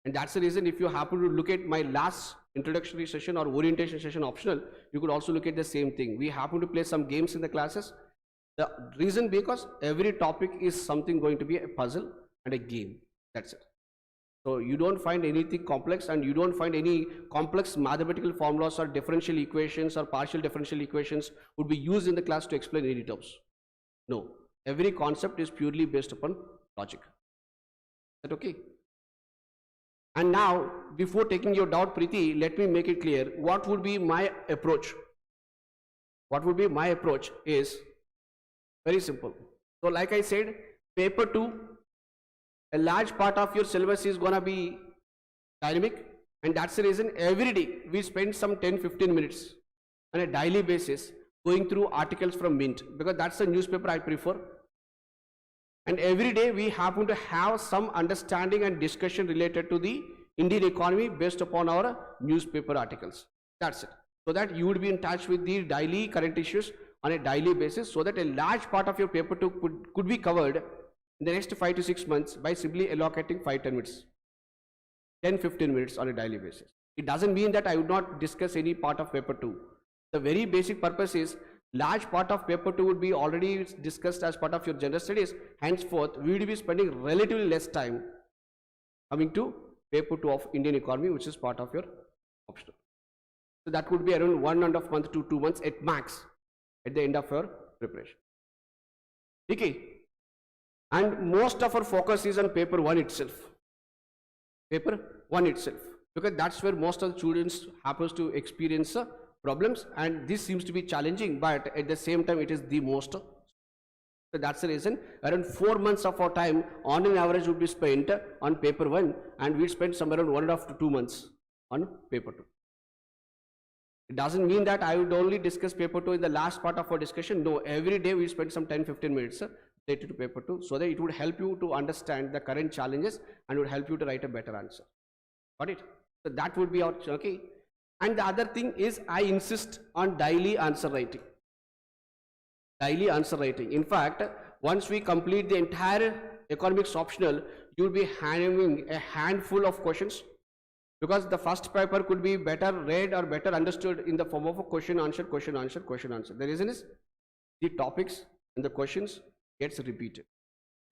And that's the reason if you happen to look at my last introductory session or orientation session optional, you could also look at the same thing. We happen to play some games in the classes. The reason because every topic is something going to be a puzzle and a game. That's it. So you don't find anything complex, and you don't find any complex mathematical formulas or differential equations or partial differential equations would be used in the class to explain any terms. No, every concept is purely based upon logic. Is that okay? And now, before taking your doubt, Preeti, let me make it clear. What would be my approach? What would be my approach is very simple. So like I said, paper 2, a large part of your syllabus is gonna be dynamic, and that's the reason every day we spend some 10-15 minutes on a daily basis going through articles from Mint, because that's the newspaper I prefer. And every day we happen to have some understanding and discussion related to the Indian economy based upon our newspaper articles. That's it. So that you would be in touch with the daily current issues on a daily basis, so that a large part of your paper 2 could be covered in the next 5 to 6 months by simply allocating 5-10 minutes, 10-15 minutes on a daily basis. It doesn't mean that I would not discuss any part of paper 2. The very basic purpose is large part of paper 2 would be already discussed as part of your general studies. Henceforth, we will be spending relatively less time coming to paper 2 of Indian economy, which is part of your optional. So that would be around 1.5 months to 2 months at max at the end of your preparation. Okay. And most of our focus is on paper 1 itself. Paper 1 itself. Because that's where most of the students happens to experience problems, and this seems to be challenging, but at the same time it is the most. So that's the reason around 4 months of our time on an average would be spent on paper 1, and we spend somewhere around 1.5 to 2 months on paper 2. It doesn't mean that I would only discuss paper 2 in the last part of our discussion. No, every day we spend some 10-15 minutes related to paper 2, so that it would help you to understand the current challenges and would help you to write a better answer. Got it? So that would be our, okay. And the other thing is I insist on daily answer writing. Daily answer writing. In fact, once we complete the entire economics optional, you will be having a handful of questions, because the first paper could be better read or better understood in the form of a question answer, question answer, question answer. The reason is the topics and the questions gets repeated.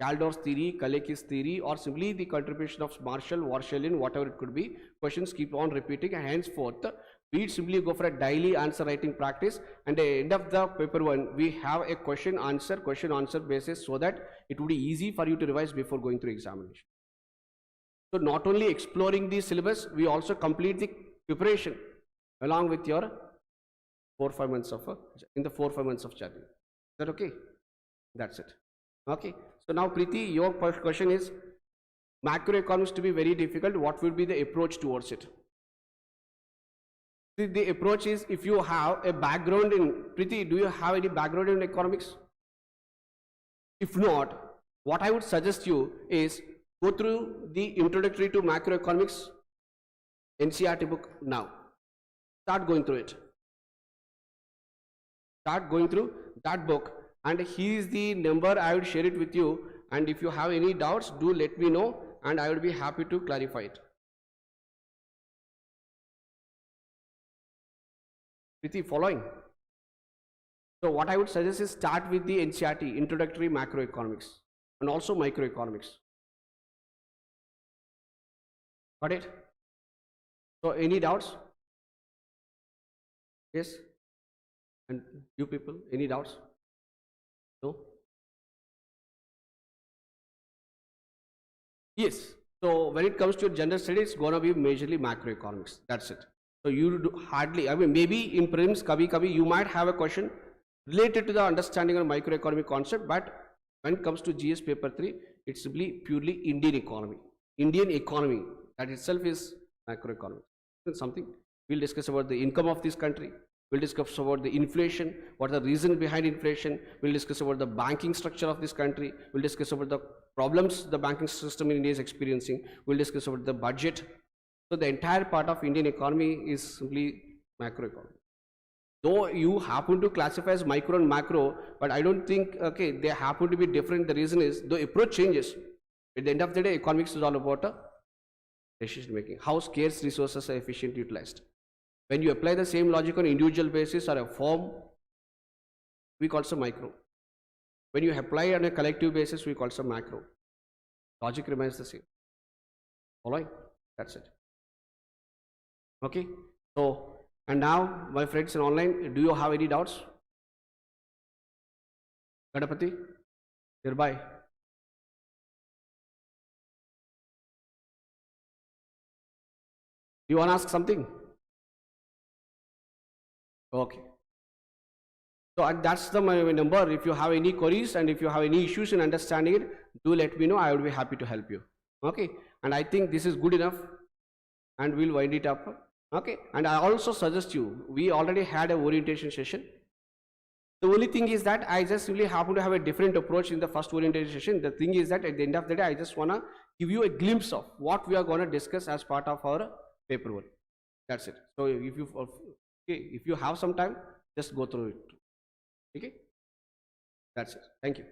Kaldor's theory, Kaleki's theory, or simply the contribution of Marshall, Warshallian, whatever it could be, questions keep on repeating, and henceforth we simply go for a daily answer writing practice, and at the end of the paper 1 we have a question answer basis, so that it would be easy for you to revise before going through examination. So not only exploring the syllabus, we also complete the preparation along with your 4-5 months of in the 4-5 months of journey. Is that okay? That's it. Okay. So now Preeti, your first question is macroeconomics to be very difficult. What will be the approach towards it? The approach is, if you have a background in, Preeti, do you have any background in economics? If not, what I would suggest you is go through the introductory to macroeconomics NCERT book now. Start going through it. Start going through that book, and here is the number. I would share it with you, and if you have any doubts, do let me know, and I would be happy to clarify it. Priti, following? So what I would suggest is start with the NCERT, Introductory Macroeconomics, and also Microeconomics. Got it? So any doubts? Yes? And you people, any doubts? No? Yes. So when it comes to general studies, it's gonna be majorly macroeconomics. That's it. So you do hardly, I mean, maybe in prelims, kabhi you might have a question related to the understanding of microeconomic concept, but when it comes to GS paper 3, it's simply purely Indian economy. Indian economy, that itself is macroeconomic. It's something we'll discuss about the income of this country. We'll discuss about the inflation, what are the reasons behind inflation. We'll discuss about the banking structure of this country. We'll discuss about the problems the banking system in India is experiencing. We'll discuss about the budget. So the entire part of Indian economy is simply macroeconomy. Though you happen to classify as micro and macro, but I don't think, okay, they happen to be different. The reason is the approach changes. At the end of the day, economics is all about decision making, how scarce resources are efficiently utilized. When you apply the same logic on individual basis or a firm, we call it a micro. When you apply on a collective basis, we call it a macro. Logic remains the same. Following? That's it. Okay. So, and now, my friends in online, do you have any doubts? Gadapati, hereby. You want to ask something? Okay. So that's my number. If you have any queries and if you have any issues in understanding it, do let me know. I would be happy to help you. Okay. And I think this is good enough, and we'll wind it up. Okay. And I also suggest you, we already had a orientation session. The only thing is that I just really happen to have a different approach in the first orientation session. The thing is that at the end of the day, I just want to give you a glimpse of what we are going to discuss as part of our paper work. That's it. So if you have some time, just go through it. Okay. That's it. Thank you.